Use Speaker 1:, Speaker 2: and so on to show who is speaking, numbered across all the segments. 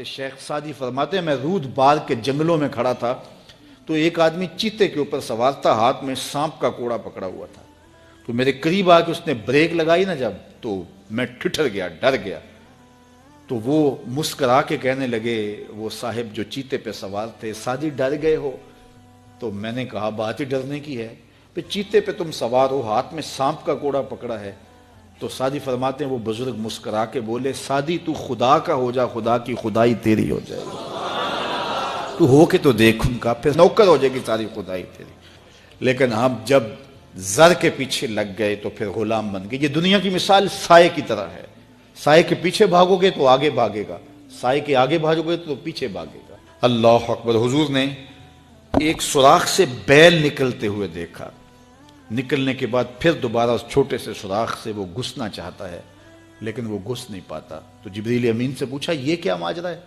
Speaker 1: شیخ Saadi فرماتے ہیں میں رود بار کے جنگلوں میں کھڑا تھا تو ایک آدمی چیتے کے اوپر سوار تھا، ہاتھ میں سانپ کا کوڑا پکڑا ہوا تھا۔ تو میرے قریب آ کے اس نے بریک لگائی نا جب، تو میں ٹھٹر گیا، ڈر گیا۔ تو وہ مسکرا کے کہنے لگے، وہ صاحب جو چیتے پہ سوار تھے، سعدی ڈر گئے ہو؟ تو میں نے کہا بات ہی ڈرنے کی ہے، پہ چیتے پہ تم سوار ہو، ہاتھ میں سانپ کا کوڑا پکڑا ہے۔ تو سعدی فرماتے ہیں وہ بزرگ مسکرا کے بولے، سعدی تو خدا کا ہو جا، خدا کی خدائی تیری ہو جائے گی۔ تو ہو کے تو دیکھ ان کا، پھر نوکر ہو جائے گی ساری خدائی تیری۔ لیکن ہم جب زر کے پیچھے لگ گئے تو پھر غلام بن گئے۔ یہ دنیا کی مثال سائے کی طرح ہے، سائے کے پیچھے بھاگو گے تو آگے بھاگے گا، سائے کے آگے بھاگو گے تو پیچھے بھاگے گا۔ اللہ اکبر۔ حضور نے ایک سوراخ سے بیل نکلتے ہوئے دیکھا، نکلنے کے بعد پھر دوبارہ اس چھوٹے سے سوراخ سے وہ گھسنا چاہتا ہے لیکن وہ گھس نہیں پاتا۔ تو جبریل امین سے پوچھا یہ کیا ماجرا ہے؟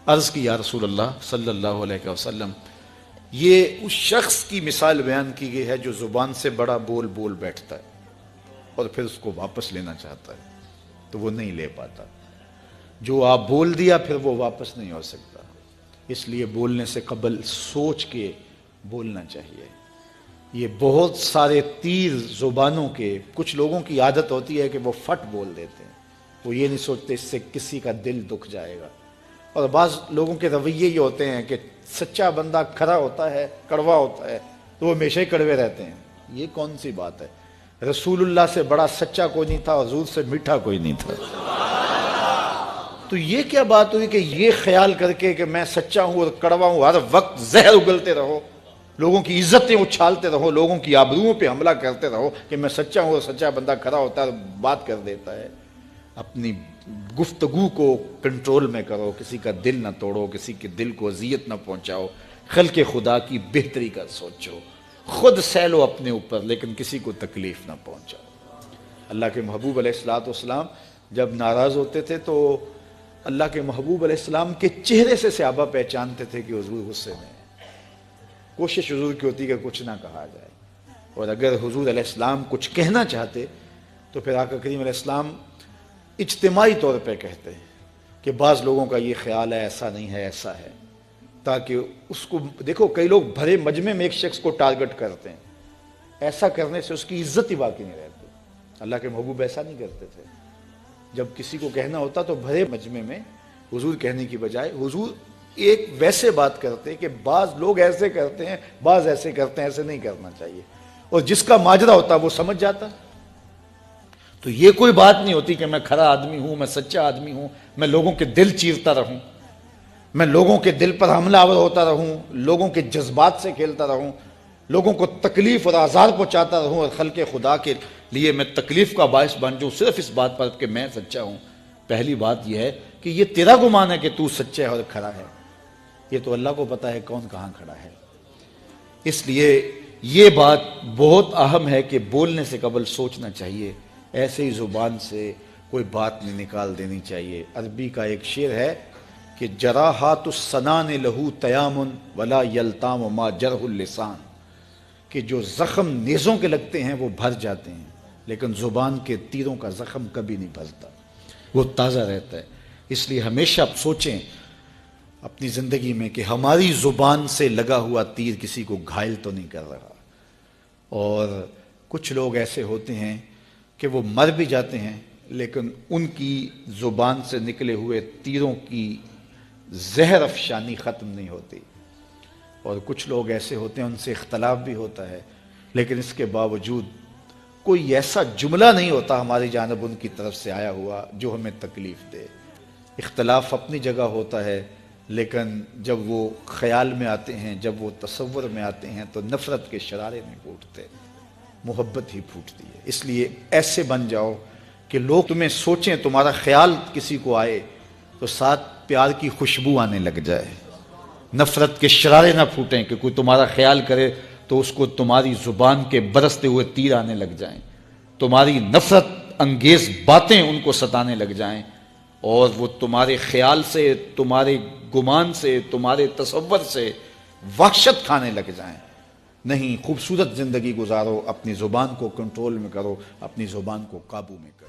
Speaker 1: عرض کی یا رسول اللہ صلی اللہ علیہ وسلم، یہ اس شخص کی مثال بیان کی گئی ہے جو زبان سے بڑا بول بول بیٹھتا ہے اور پھر اس کو واپس لینا چاہتا ہے تو وہ نہیں لے پاتا۔ جو آپ بول دیا پھر وہ واپس نہیں ہو سکتا، اس لیے بولنے سے قبل سوچ کے بولنا چاہیے۔ یہ بہت سارے تیر زبانوں کے، کچھ لوگوں کی عادت ہوتی ہے کہ وہ فٹ بول دیتے ہیں، وہ یہ نہیں سوچتے اس سے کسی کا دل دکھ جائے گا۔ اور بعض لوگوں کے رویے یہ ہوتے ہیں کہ سچا بندہ کھرا ہوتا ہے، کڑوا ہوتا ہے تو وہ ہمیشہ ہی کڑوے رہتے ہیں۔ یہ کون سی بات ہے؟ رسول اللہ سے بڑا سچا کوئی نہیں تھا، حضور سے میٹھا کوئی نہیں تھا۔ تو یہ کیا بات ہوئی کہ یہ خیال کر کے کہ میں سچا ہوں اور کڑوا ہوں، ہر وقت زہر اگلتے رہو، لوگوں کی عزتیں اچھالتے رہو، لوگوں کی آبروؤں پہ حملہ کرتے رہو کہ میں سچا ہوں اور سچا بندہ کھڑا ہوتا ہے بات کر دیتا ہے۔ اپنی گفتگو کو کنٹرول میں کرو، کسی کا دل نہ توڑو، کسی کے دل کو اذیت نہ پہنچاؤ، خلق خدا کی بہتری کا سوچو، خود سہ لو اپنے اوپر لیکن کسی کو تکلیف نہ پہنچاؤ۔ اللہ کے محبوب علیہ السلام جب ناراض ہوتے تھے تو اللہ کے محبوب علیہ السلام کے چہرے سے صحابہ پہچانتے تھے کہ حضور غصے میں ہیں۔ کوشش حضور کی ہوتی کہ کچھ نہ کہا جائے، اور اگر حضور علیہ السلام کچھ کہنا چاہتے تو پھر آقا کریم علیہ السلام اجتماعی طور پہ کہتے ہیں کہ بعض لوگوں کا یہ خیال ہے ایسا نہیں ہے ایسا ہے، تاکہ اس کو دیکھو کئی لوگ بھرے مجمع میں ایک شخص کو ٹارگٹ کرتے ہیں، ایسا کرنے سے اس کی عزت ہی باقی نہیں رہتی۔ اللہ کے محبوب ایسا نہیں کرتے تھے، جب کسی کو کہنا ہوتا تو بھرے مجمع میں حضور کہنے کی بجائے حضور ایک ویسے بات کرتے کہ بعض لوگ ایسے کرتے ہیں بعض ایسے کرتے ہیں، ایسے نہیں کرنا چاہیے، اور جس کا ماجرا ہوتا وہ سمجھ جاتا۔ تو یہ کوئی بات نہیں ہوتی کہ میں کھرا آدمی ہوں، میں سچا آدمی ہوں، میں لوگوں کے دل چیرتا رہوں، میں لوگوں کے دل پر حملہ آور ہوتا رہوں، لوگوں کے جذبات سے کھیلتا رہوں، لوگوں کو تکلیف اور آزار پہنچاتا رہوں، اور خلق خدا کے لیے میں تکلیف کا باعث بن جاؤں صرف اس بات پر کہ میں سچا ہوں۔ پہلی بات یہ ہے کہ یہ تیرا گمان ہے کہ تو سچا ہے اور کھڑا ہے، یہ تو اللہ کو پتا ہے کون کہاں کھڑا ہے۔ اس لیے یہ بات بہت اہم ہے کہ بولنے سے قبل سوچنا چاہیے، ایسے ہی زبان سے کوئی بات نہیں نکال دینی چاہیے۔ عربی کا ایک شعر ہے کہ جراحات السنان لہو تیام ولا یلتام ما جرح اللسان، کہ جو زخم نیزوں کے لگتے ہیں وہ بھر جاتے ہیں لیکن زبان کے تیروں کا زخم کبھی نہیں بھرتا، وہ تازہ رہتا ہے۔ اس لیے ہمیشہ سوچیں اپنی زندگی میں کہ ہماری زبان سے لگا ہوا تیر کسی کو گھائل تو نہیں کر رہا۔ اور کچھ لوگ ایسے ہوتے ہیں کہ وہ مر بھی جاتے ہیں لیکن ان کی زبان سے نکلے ہوئے تیروں کی زہر افشانی ختم نہیں ہوتی، اور کچھ لوگ ایسے ہوتے ہیں ان سے اختلاف بھی ہوتا ہے لیکن اس کے باوجود کوئی ایسا جملہ نہیں ہوتا ہماری جانب ان کی طرف سے آیا ہوا جو ہمیں تکلیف دے۔ اختلاف اپنی جگہ ہوتا ہے لیکن جب وہ خیال میں آتے ہیں، جب وہ تصور میں آتے ہیں تو نفرت کے شرارے نہیں پھوٹتے، محبت ہی پھوٹتی ہے۔ اس لیے ایسے بن جاؤ کہ لوگ تمہیں سوچیں، تمہارا خیال کسی کو آئے تو ساتھ پیار کی خوشبو آنے لگ جائے، نفرت کے شرارے نہ پھوٹیں کہ کوئی تمہارا خیال کرے تو اس کو تمہاری زبان کے برستے ہوئے تیر آنے لگ جائیں، تمہاری نفرت انگیز باتیں ان کو ستانے لگ جائیں، اور وہ تمہارے خیال سے، تمہارے گمان سے، تمہارے تصور سے وحشت کھانے لگ جائیں۔ نہیں، خوبصورت زندگی گزارو، اپنی زبان کو کنٹرول میں کرو، اپنی زبان کو قابو میں کرو۔